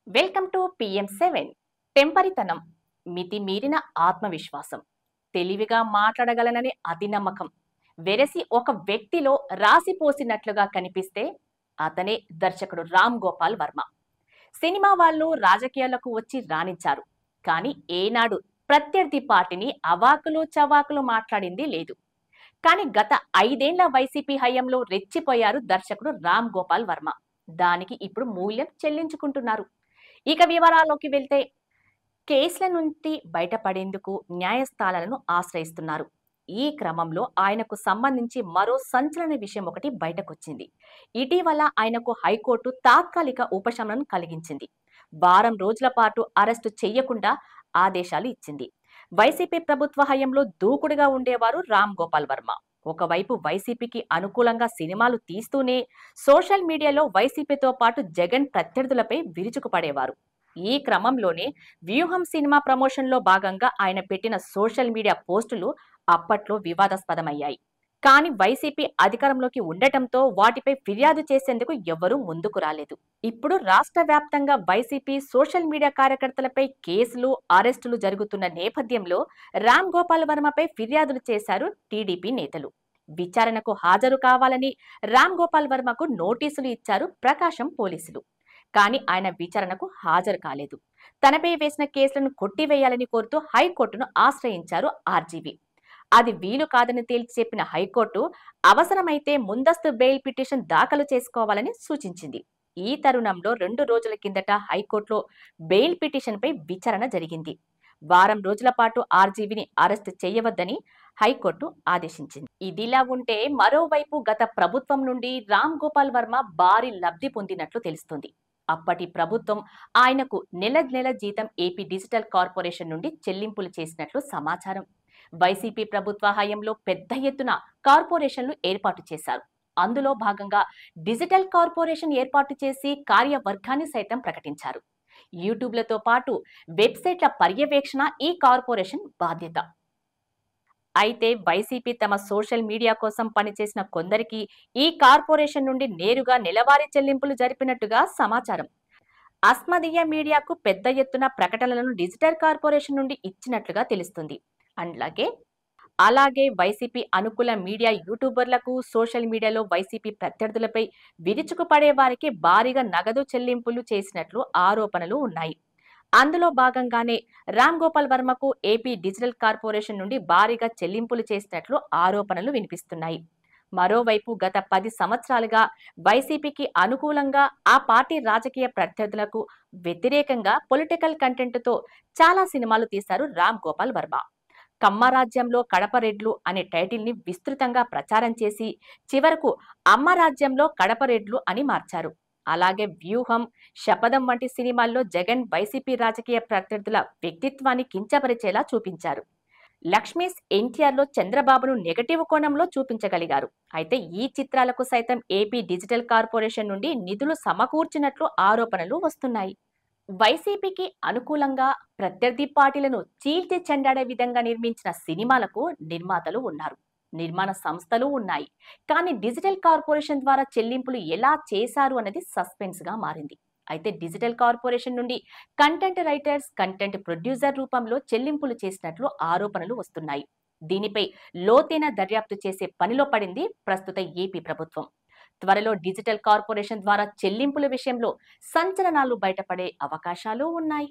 Welcome to పిఎం7. టెంపరితనం, మితిమీరిన ఆత్మవిశ్వాసం, తెలివిగా మాట్లాడగలనని అతి నమ్మకం వెరసి ఒక వ్యక్తిలో రాసిపోసినట్లుగా కనిపిస్తే అతనే దర్శకుడు రామ్ గోపాల్ వర్మ. సినిమా వాళ్ళు రాజకీయాలకు వచ్చి రాణించారు, కానీ ఏనాడు ప్రత్యర్థి పార్టీని అవాకులు చవాకులు మాట్లాడింది లేదు. కానీ గత 5 ఏళ్ల వైసీపీ హయాంలో రెచ్చిపోయారు దర్శకుడు రామ్ గోపాల్ వర్మ. దానికి ఇప్పుడు మూల్యం చెల్లించుకుంటున్నారు. ఇక వివరాల్లోకి వెళ్తే, కేసుల నుండి బయటపడేందుకు న్యాయస్థానాలను ఆశ్రయిస్తున్నారు. ఈ క్రమంలో ఆయనకు సంబంధించి మరో సంచలన విషయం ఒకటి బయటకొచ్చింది. ఇటీవల ఆయనకు హైకోర్టు తాత్కాలిక ఉపశమనం కలిగించింది. వారం రోజుల పాటు అరెస్టు చేయకుండా ఆదేశాలు ఇచ్చింది. వైసీపీ ప్రభుత్వ హయాంలో దూకుడుగా ఉండేవారు రామ్ గోపాల్ వర్మ. ఒకవైపు వైసీపీకి అనుకూలంగా సినిమాలు తీస్తూనే సోషల్ మీడియాలో వైసీపీతో పాటు జగన్ ప్రత్యర్థులపై విరుచుకుపడేవారు. ఈ క్రమంలోనే వ్యూహం సినిమా ప్రమోషన్లో భాగంగా ఆయన పెట్టిన సోషల్ మీడియా పోస్టులు అప్పట్లో వివాదాస్పదమయ్యాయి. కానీ వైసీపీ అధికారంలోకి ఉండటంతో వాటిపై ఫిర్యాదు చేసేందుకు ఎవరూ ముందుకు రాలేదు. ఇప్పుడు రాష్ట్ర వ్యాప్తంగా వైసీపీ సోషల్ మీడియా కార్యకర్తలపై కేసులు, అరెస్టులు జరుగుతున్న నేపథ్యంలో రామ్ గోపాల్ వర్మపై ఫిర్యాదులు చేశారు టీడీపీ నేతలు. విచారణకు హాజరు కావాలని రామ్ గోపాల్ వర్మకు నోటీసులు ఇచ్చారు ప్రకాశం పోలీసులు. కానీ ఆయన విచారణకు హాజరు కాలేదు. తనపై వేసిన కేసులను కొట్టివేయాలని కోరుతూ హైకోర్టును ఆశ్రయించారు ఆర్జీవీ. అది వీలు కాదని తేల్చి చెప్పిన హైకోర్టు అవసరమైతే ముందస్తు బెయిల్ పిటిషన్ దాఖలు చేసుకోవాలని సూచించింది. ఈ తరుణంలో 2 రోజుల కిందట హైకోర్టులో బెయిల్ పిటిషన్పై విచారణ జరిగింది. వారం రోజుల పాటు ఆర్జీవీని అరెస్ట్ చేయవద్దని హైకోర్టు ఆదేశించింది. ఇదిలా ఉంటే, మరోవైపు గత ప్రభుత్వం నుండి రామ్ గోపాల్ వర్మ భారీ లబ్ధి పొందినట్లు తెలుస్తోంది. అప్పటి ప్రభుత్వం ఆయనకు నెల జీతం ఏపీ డిజిటల్ కార్పొరేషన్ నుండి చెల్లింపులు చేసినట్లు సమాచారం. వైసీపీ ప్రభుత్వ హయాంలో పెద్ద ఎత్తున కార్పొరేషన్లు ఏర్పాటు చేశారు. అందులో భాగంగా డిజిటల్ కార్పొరేషన్ ఏర్పాటు చేసి కార్యవర్గాన్ని సైతం ప్రకటించారు. యూట్యూబ్లతో పాటు వెబ్సైట్ల పర్యవేక్షణ ఈ కార్పొరేషన్ బాధ్యత. అయితే వైసీపీ తమ సోషల్ మీడియా కోసం పనిచేసిన కొందరికి ఈ కార్పొరేషన్ నుండి నేరుగా నెలవారీ చెల్లింపులు జరిపినట్టుగా సమాచారం. అస్మదీయ మీడియాకు పెద్ద ఎత్తున ప్రకటనలను డిజిటల్ కార్పొరేషన్ నుండి ఇచ్చినట్లుగా తెలుస్తుంది. అలాగే వైసీపీ అనుకూల మీడియా యూట్యూబర్లకు, సోషల్ మీడియాలో వైసీపీ ప్రత్యర్థులపై విరుచుకుపడే వారికి భారీగా నగదు చెల్లింపులు చేసినట్లు ఆరోపణలు ఉన్నాయి. అందులో భాగంగానే రామ్ గోపాల్ వర్మకు ఏపీ డిజిటల్ కార్పొరేషన్ నుండి భారీగా చెల్లింపులు చేసినట్లు ఆరోపణలు వినిపిస్తున్నాయి. మరోవైపు గత 10 సంవత్సరాలుగా వైసీపీకి అనుకూలంగా, ఆ పార్టీ రాజకీయ ప్రత్యర్థులకు వ్యతిరేకంగా పొలిటికల్ కంటెంట్తో చాలా సినిమాలు తీశారు రామ్ గోపాల్ వర్మ. కమ్మరాజ్యంలో కడప రెడ్లు అనే టైటిల్ ని విస్తృతంగా ప్రచారం చేసి చివరకు అమ్మరాజ్యంలో కడప రెడ్లు అని మార్చారు. అలాగే వ్యూహం, శపథం వంటి సినిమాల్లో జగన్, వైసీపీ రాజకీయ ప్రత్యర్థుల వ్యక్తిత్వాన్ని కించపరిచేలా చూపించారు. లక్ష్మీస్, ఎన్టీఆర్లో చంద్రబాబును నెగటివ్ కోణంలో చూపించగలిగారు. అయితే ఈ చిత్రాలకు సైతం ఏపీ డిజిటల్ కార్పొరేషన్ నుండి నిధులు సమకూర్చినట్లు ఆరోపణలు వస్తున్నాయి. వైసీపీకి అనుకూలంగా ప్రత్యర్థి పార్టీలను చీల్చి చెండాడే విధంగా నిర్మించిన సినిమాలకు నిర్మాతలు ఉన్నారు, నిర్మాణ సంస్థలు ఉన్నాయి. కానీ డిజిటల్ కార్పొరేషన్ ద్వారా చెల్లింపులు ఎలా చేశారు అన్నది సస్పెన్స్ గా మారింది. అయితే డిజిటల్ కార్పొరేషన్ నుండి కంటెంట్ రైటర్స్, కంటెంట్ ప్రొడ్యూసర్ రూపంలో చెల్లింపులు చేసినట్లు ఆరోపణలు వస్తున్నాయి. దీనిపై లోతైన దర్యాప్తు చేసే పనిలో పడింది ప్రస్తుత ఏపీ ప్రభుత్వం. త్వరలో డిజిటల్ కార్పొరేషన్ ద్వారా చెల్లింపుల విషయంలో సంచలనాలు బయటపడే అవకాశాలు ఉన్నాయి.